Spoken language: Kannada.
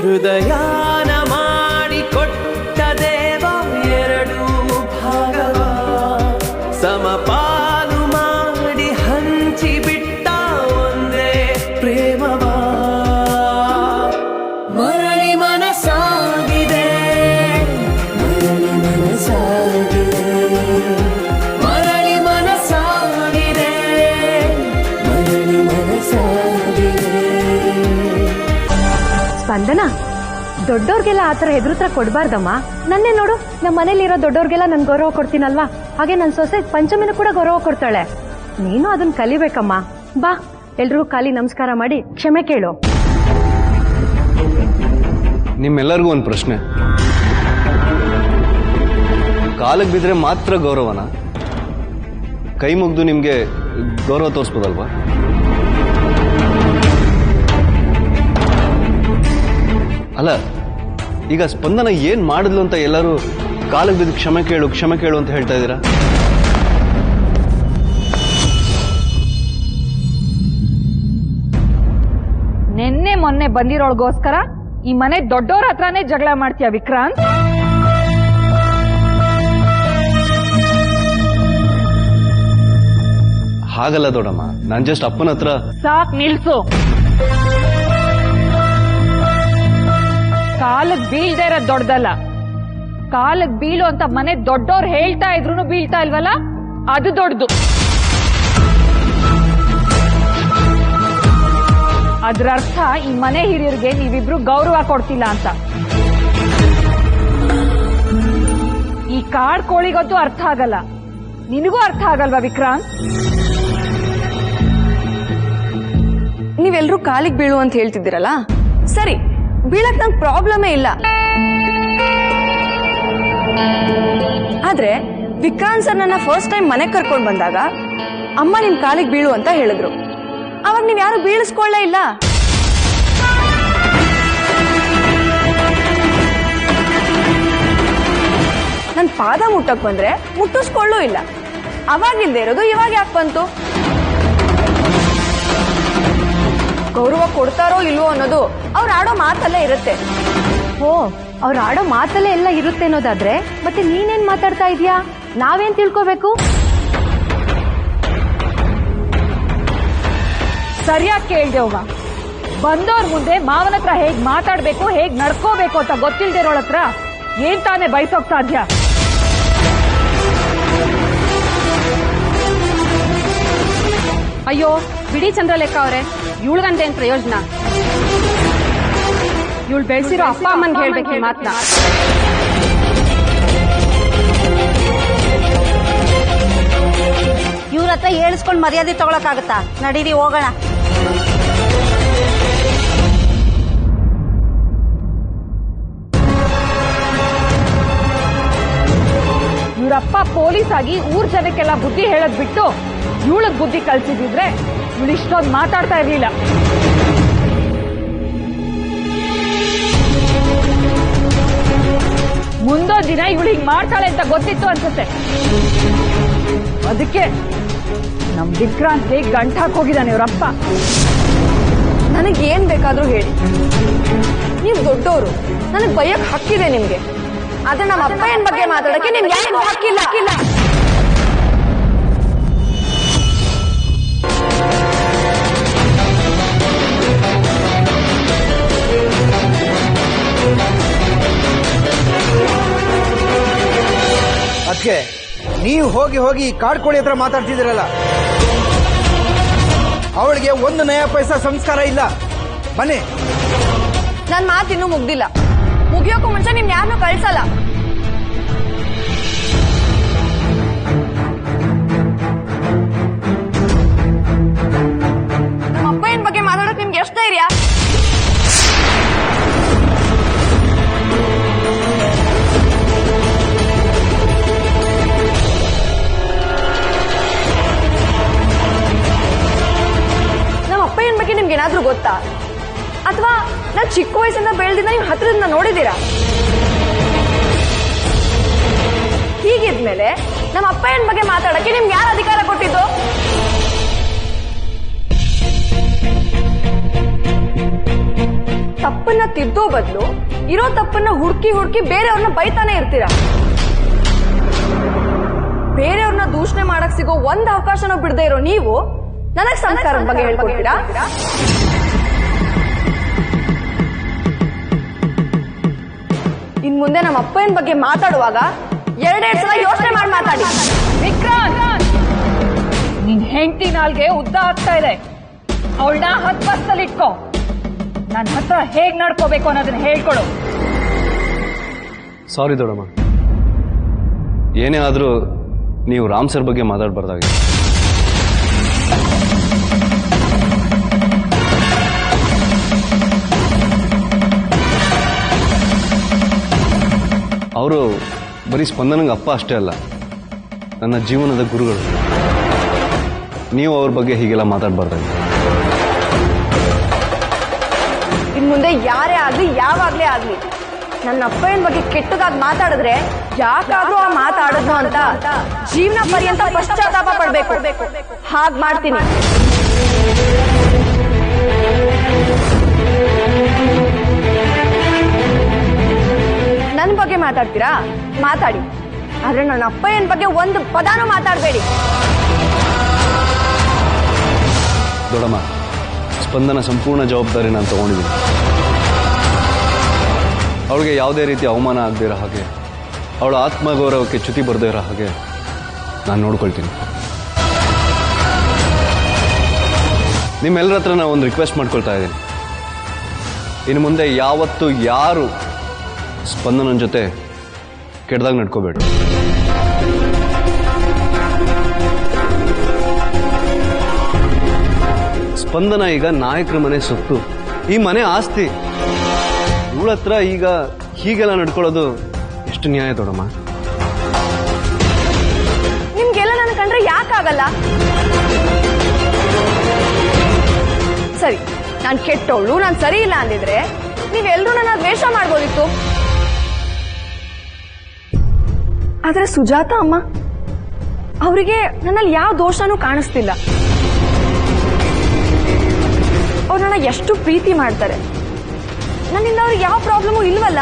ಹೃದಯಾನ ಮಾಡಿಕೊಟ್ಟ ದೇವ ಎರಡು ಭಾಗವ ಸಮಪಾಲು ಮಾಡಿ ಹಂಚಿಬಿಟ್ಟ ಒಂದೇ ಪ್ರೇಮವ ಮರಳಿ ಮನಸಾಗಿದೆ ಮರಳಿ ಮನಸಾಗಿದೆ ಮರಳಿ ಮನಸಾಗಿದೆ ಮರಳಿ ಮನಸಾಗಿದೆ. ಸ್ಪಂದನ, ದೊಡ್ಡೋರ್ಗೆಲ್ಲ ಆ ಥರ ಹೆದರುತ್ರ ಕೊಡಬಾರ್ದಮ್ಮ. ನನ್ನೇ ನೋಡು, ನಮ್ಮ ಮನೇಲಿರೋ ದೊಡ್ಡೋರ್ಗೆಲ್ಲ ನಾನು ಗೌರವ ಕೊಡ್ತೀನಲ್ವಾ, ಹಾಗೆ ನನ್ನ ಸೊಸೆ ಪಂಚಮಿನೂ ಕೂಡ ಗೌರವ ಕೊಡ್ತಾಳೆ. ನೀನು ಅದನ್ನ ಕಲಿಬೇಕಮ್ಮ. ಬಾ, ಎಲ್ರಿಗೂ ಕಾಲಿ ನಮಸ್ಕಾರ ಮಾಡಿ ಕ್ಷಮೆ ಕೇಳು. ನಿಮ್ಮೆಲ್ಲರಿಗೂ ಒಂದು ಪ್ರಶ್ನೆ, ಕಾಲಿಗೆ ಬಿದ್ದರೆ ಮಾತ್ರ ಗೌರವನ? ಕೈ ಮುಗ್ದು ನಿಮಗೆ ಗೌರವ ತೋರಿಸ್ಬೋದಲ್ವಾ? ಅಲ್ಲ, ಈಗ ಸ್ಪಂದನ ಏನ್ ಮಾಡಿದ್ಲು ಅಂತ ಎಲ್ಲರೂ ಕಾಲಿಗೆ ಬಿದ್ದು ಕ್ಷಮೆ ಕೇಳು ಅಂತ ಹೇಳ್ತಾ ಇದ್ದೀರಾ? ನಿನ್ನೆ ಮೊನ್ನೆ ಬಂದಿರೋಳ್ಗೋಸ್ಕರ ಈ ಮನೆ ದೊಡ್ಡೋರ ಹತ್ರನೇ ಜಗಳ ಮಾಡ್ತೀಯ ವಿಕ್ರಾಂತ್? ಹಾಗಲ್ಲ ದೊಡ್ಡಮ್ಮ, ನಾನ್ ಜಸ್ಟ್ ಅಪ್ಪನ ಹತ್ರ. ಸಾಕ್ ನಿಲ್ಸು. ಕಾಲಕ್ ಬೀಳ್ದೇ ಇರೋದ್ ದೊಡ್ಡದಲ್ಲ, ಕಾಲಕ್ ಬೀಳು ಅಂತ ಮನೆ ದೊಡ್ಡೋರು ಹೇಳ್ತಾ ಇದ್ರು ಬೀಳ್ತಾ ಇಲ್ವಲ್ಲ, ಅದು ದೊಡ್ಡದು. ಅದ್ರ ಅರ್ಥ ಈ ಮನೆ ಹಿರಿಯರಿಗೆ ನೀವಿಬ್ರು ಗೌರವ ಕೊಡ್ತಿಲ್ಲ ಅಂತ. ಈ ಕಾಡ್ ಕೋಳಿಗಂತೂ ಅರ್ಥ ಆಗಲ್ಲ, ನಿನಗೂ ಅರ್ಥ ಆಗಲ್ವಾ ವಿಕ್ರಾಂತ್? ನೀವೆಲ್ರೂ ಕಾಲಿಗೆ ಬೀಳು ಅಂತ ಹೇಳ್ತಿದ್ದೀರಲ್ಲ, ಸರಿ, ಬೀಳಕ್ ನಂಗೆ ಪ್ರಾಬ್ಲಮೇ ಇಲ್ಲ. ಆದ್ರೆ ವಿಕ್ರಾಂತ್ ಸರ್ ನನ್ನ ಫಸ್ಟ್ ಟೈಮ್ ಮನೆಗೆ ಕರ್ಕೊಂಡು ಬಂದಾಗ ಅಮ್ಮ ನಿಮ್ ಕಾಲಿಗೆ ಬೀಳು ಅಂತ ಹೇಳಿದ್ರು. ಅವಾಗ ನೀವ್ ಯಾರು ಬೀಳಿಸ್ಕೊಳ್ಳೇ ಇಲ್ಲ. ನನ್ ಪಾದ ಮುಟ್ಟಕ್ ಬಂದ್ರೆ ಮುಟ್ಟಿಸ್ಕೊಳ್ಳೂ ಇಲ್ಲ. ಅವಾಗಿಲ್ದೇ ಇರೋದು ಇವಾಗ ಯಾಕೆ ಬಂತು? ಗೌರವ ಕೊಡ್ತಾರೋ ಇಲ್ವೋ ಅನ್ನೋದು ಅವ್ರು ಆಡೋ ಮಾತಲ್ಲೇ ಇರುತ್ತೆ. ಓ, ಅವ್ರು ಆಡೋ ಮಾತಲ್ಲೇ ಎಲ್ಲ ಇರುತ್ತೆ ಅನ್ನೋದಾದ್ರೆ ಮತ್ತೆ ನೀನೇನ್ ಮಾತಾಡ್ತಾ ಇದೀಯಾ? ನಾವೇನ್ ತಿಳ್ಕೋಬೇಕು? ಸರಿಯಾಗಿ ಕೇಳ್ದೇವ್ವ. ಬಂದವ್ರ ಮುಂದೆ ಮಾವನ ಹತ್ರ ಹೇಗ್ ಮಾತಾಡ್ಬೇಕು, ಹೇಗ್ ನಡ್ಕೋಬೇಕು ಅಂತ ಗೊತ್ತಿಲ್ದಿರೋಳ ಹತ್ರ ಏನ್ ತಾನೇ ಬಯಸೋಕ್ ಸಾಧ್ಯ? ಅಯ್ಯೋ ಬಿಡಿ ಚಂದ್ರಲೇಖ ಅವರೇ, ಇವಳ್ಗಂತ ಏನ್ ಪ್ರಯೋಜನ? ಇವಳು ಬೆಳೆಸಿರೋ ಅಪ್ಪ ಅಮ್ಮನ್ಗೆ ಹೇಳ್ಬೇಕು ಈ ಮಾತನ್ನ. ಇವ್ರ ಹತ್ರ ಹೇಳಿಸ್ಕೊಂಡು ಮರ್ಯಾದೆ ತಗೊಳಕಾಗತ್ತಾ? ನಡೀರಿ ಹೋಗೋಣ. ಇವ್ರಪ್ಪ ಪೊಲೀಸ್ ಆಗಿ ಊರ್ ಜನಕ್ಕೆಲ್ಲ ಬುದ್ಧಿ ಹೇಳದ್ ಬಿಟ್ಟು ಇವಳಗ್ ಬುದ್ಧಿ ಕಲ್ಸಿದಿದ್ರೆ ಇವಳು ಇಷ್ಟೊಂದು ಮಾತಾಡ್ತಾ ಇರ್ಲಿಲ್ಲ. ಮುಂದೊಂದ್ ದಿನ ಇವಳು ಹಿಂಗ್ ಮಾಡ್ತಾಳೆ ಅಂತ ಗೊತ್ತಿತ್ತು ಅನ್ಸುತ್ತೆ. ಅದಕ್ಕೆ ನಮ್ ವಿಕ್ರಾಂತ್ ಹೇಗ್ ಗಂಟ್ ಹಾಕೋಗಿದ್ದಾನೆ ಇವ್ರಪ್ಪ. ನನಗೆ ಏನ್ ಬೇಕಾದ್ರೂ ಹೇಳಿ, ನೀವ್ ದೊಡ್ಡವರು, ನನಗ್ ಬೈಯಕ್ ಹಕ್ಕಿದೆ ನಿಮ್ಗೆ. ಆದ್ರೆ ನಮ್ಮ ಅಪ್ಪಯ್ಯನ ಬಗ್ಗೆ ಮಾತಾಡಕ್ಕೆ ನಿಮ್ಗೆ ಯಾರಿಗೂ ಹಕ್ಕಿಲ್ಲ. ಅದಕ್ಕೆ ನೀವು ಹೋಗಿ ಹೋಗಿ ಕಾಡ್ಕೋಳಿ ಹತ್ರ ಮಾತಾಡ್ತಿದ್ದೀರಲ್ಲ, ಅವಳಿಗೆ ಒಂದು ನಯ ಪೈಸಾ ಸಂಸ್ಕಾರ ಇಲ್ಲ. ಬನ್ನಿ. ನನ್ ಮಾತಿನ್ನೂ ಮುಗ್ದಿಲ್ಲ. ಮುಗಿಯೋಕ್ಕೂ ಮುಂಚೆ ನಿಮ್ ಯಾರನ್ನೂ ಕಳ್ಸಲ್ಲ. ನಮ್ಮ ಅಪ್ಪಯ್ಯನ ಬಗ್ಗೆ ಮಾತಾಡೋಕೆ ನಿಮ್ಗೆ ಎಷ್ಟು ಧೈರ್ಯ? ನಮ್ಮ ಅಪ್ಪಯ್ಯನ ಬಗ್ಗೆ ನಿಮ್ಗೆ ಏನಾದ್ರೂ ಗೊತ್ತಾ? ಅಥವಾ ನಾನು ಚಿಕ್ಕ ವಯಸ್ಸಿಂದ ಬೆಳೆದಿದ್ದ ನೀವು ಹತ್ರದಿಂದ ನೋಡಿದ್ದೀರಾ? ಹೀಗಿದ್ಮೇಲೆ ನಮ್ಮ ಅಪ್ಪಯ್ಯನ ಬಗ್ಗೆ ಮಾತಾಡಕ್ಕೆ ನಿಮ್ಗೆ ಯಾರು ಅಧಿಕಾರ ಕೊಟ್ಟಿದ್ದು? ತಪ್ಪು ತಪ್ಪನ್ನ ತಿದ್ದೋ ಬದಲು ಇರೋ ತಪ್ಪನ್ನ ಹುಡುಕಿ ಹುಡುಕಿ ಬೇರೆಯವ್ರನ್ನ ಬೈತಾನೆ ಇರ್ತೀರಾ. ಬೇರೆಯವ್ರನ್ನ ದೂಷಣೆ ಮಾಡಕ್ ಸಿಗೋ ಒಂದ್ ಅವಕಾಶನೂ ಬಿಡದೆ ಇರೋ ನೀವು ನನಗ್ ಸಂಸ್ಕಾರದ ಬಗ್ಗೆ ಹೇಳ್ಕೊಡ್ತೀರಾ? ಇನ್ ಮುಂದೆ ನಮ್ಮ ಅಪ್ಪನ ಬಗ್ಗೆ ಮಾತಾಡುವಾಗ ಎರಡೆರಡು ಸಲ ಯೋಚನೆ ಮಾಡಿ ಮಾತಾಡಿ. ವಿಕ್ರಾಂತ್, ನಿನ್ ಹೆಂಡತಿ ನಾಲ್ಗೆ ಉದ್ದ ಆಗ್ತಾ ಇದೆ. ಅವಳನ್ನ ಹತ್ತಲ್ಲಿ ಇಟ್ಕೋ. ನನ್ನ ಹತ್ರ ಹೇಗ್ ನಡ್ಕೋಬೇಕು ಅನ್ನೋದನ್ನ ಹೇಳ್ಕೊಡು. ಸಾರಿ ದೊಡ್ಡಮ್ಮ, ಏನೇ ಆದರೂ ನೀವು ರಾಮ್ ಸರ್ ಬಗ್ಗೆ ಮಾತಾಡಬಾರ್ದಾಗಿದೆ. ಅವರು ಬರೀ ಸ್ಪಂದನಂಗೆ ಅಪ್ಪ ಅಷ್ಟೇ ಅಲ್ಲ, ನನ್ನ ಜೀವನದ ಗುರುಗಳು. ನೀವು ಅವ್ರ ಬಗ್ಗೆ ಹೀಗೆಲ್ಲ ಮಾತಾಡಬಾರ್ದಾಗಿದೆ. ಇನ್ ಮುಂದೆ ಯಾರೇ ಆಗ್ಲಿ ಯಾವಾಗ್ಲೇ ಆಗ್ಲಿ ನನ್ನ ಅಪ್ಪನ ಬಗ್ಗೆ ಕೆಟ್ಟದಾಗಿ ಮಾತಾಡಿದ್ರೆ ಯಾಕಾದ್ರೂ ಆ ಮಾತಾಡೋದು ಅಂತ ಜೀವನ ಪರ್ಯಂತ ಪಶ್ಚಾತ್ತಾಪ ಪಡ್ಬೇಕು. ಹಾಗ್ ಮಾಡ್ತೀನಿ. ನನ್ನ ಬಗ್ಗೆ ಮಾತಾಡ್ತೀರಾ? ಮಾತಾಡಿ, ಆದ್ರೆ ನನ್ನ ಅಪ್ಪನ ಬಗ್ಗೆ ಒಂದು ಪದಾನು ಮಾತಾಡಬೇಡಿ. ದೊಡ್ಡಮ್ಮ, ಸ್ಪಂದನ ಸಂಪೂರ್ಣ ಜವಾಬ್ದಾರಿ ನಾನು ತಗೊಂಡಿದ್ದೀನಿ. ಅವಳಿಗೆ ಯಾವುದೇ ರೀತಿ ಅವಮಾನ ಆಗದೇ ಇರೋ ಹಾಗೆ, ಅವಳ ಆತ್ಮಗೌರವಕ್ಕೆ ಚ್ಯುತಿ ಬರದೇ ಇರೋ ಹಾಗೆ ನಾನು ನೋಡ್ಕೊಳ್ತೀನಿ. ನಿಮ್ಮೆಲ್ಲರ ಹತ್ರ ನಾನು ಒಂದು ರಿಕ್ವೆಸ್ಟ್ ಮಾಡ್ಕೊಳ್ತಾ ಇದ್ದೀನಿ. ಇನ್ನು ಮುಂದೆ ಯಾವತ್ತೂ ಯಾರು ಸ್ಪಂದನ ಜೊತೆ ಕೆಟ್ಟದಾಗ ನಡ್ಕೋಬೇಡ. ಸ್ಪಂದನ ಈಗ ನಾಯಕರ ಮನೆ ಸೊತ್ತು, ಈ ಮನೆ ಆಸ್ತಿ. ಇವಳ ಹತ್ರ ಈಗ ಹೀಗೆಲ್ಲ ನಡ್ಕೊಳ್ಳೋದು ಎಷ್ಟು ನ್ಯಾಯ ದೊಡ್ಡಮ್ಮ? ನಿಮ್ಗೆಲ್ಲ ನನ್ನ ಕಂಡ್ರೆ ಯಾಕಾಗಲ್ಲ? ಸರಿ, ನಾನು ಕೆಟ್ಟವಳು, ನಾನು ಸರಿ ಇಲ್ಲ ಅಂದಿದ್ರೆ ನೀವೆಲ್ಲರೂ ನನ್ನ ದ್ವೇಷ ಮಾಡ್ಬೋದಿತ್ತು. ಆದ್ರೆ ಸುಜಾತ ಅಮ್ಮ ಅವರಿಗೆ ನನ್ನಲ್ಲಿ ಯಾವ ದೋಷನೂ ಕಾಣಿಸ್ತಿಲ್ಲ. ಅವ್ರು ನನ್ನ ಎಷ್ಟು ಪ್ರೀತಿ ಮಾಡ್ತಾರೆ. ನನ್ನಿಂದ ಅವ್ರಿಗೆ ಯಾವ ಪ್ರಾಬ್ಲಮೂ ಇಲ್ವಲ್ಲ.